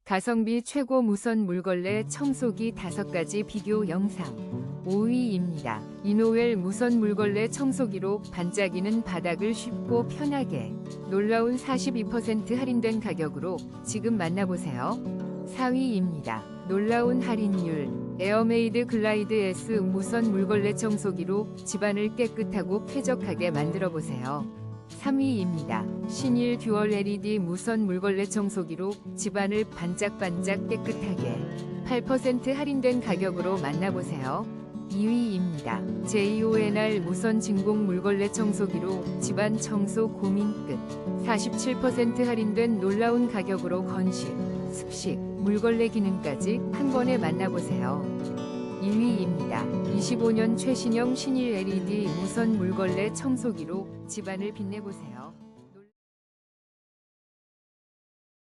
가성비 최고 무선 물걸레 청소기 5가지 비교 영상. 5위입니다. 이노웰 무선 물걸레 청소기로 반짝이는 바닥을 쉽고 편하게. 놀라운 42% 할인된 가격으로 지금 만나보세요. 4위입니다. 놀라운 할인율. 에어메이드 글라이드 S 무선 물걸레 청소기로 집안을 깨끗하고 쾌적하게 만들어보세요. 3위입니다. 신일 듀얼 LED 무선 물걸레 청소기로 집안을 반짝반짝 깨끗하게 8% 할인된 가격으로 만나보세요. 2위입니다. JONR 무선 진공 물걸레 청소기로 집안 청소 고민 끝 47% 할인된 놀라운 가격으로 건식, 습식, 물걸레 기능까지 한 번에 만나보세요. 2위입니다. 25년 최신형 신일 LED 무선 물걸레 청소기로 집안을 빛내보세요.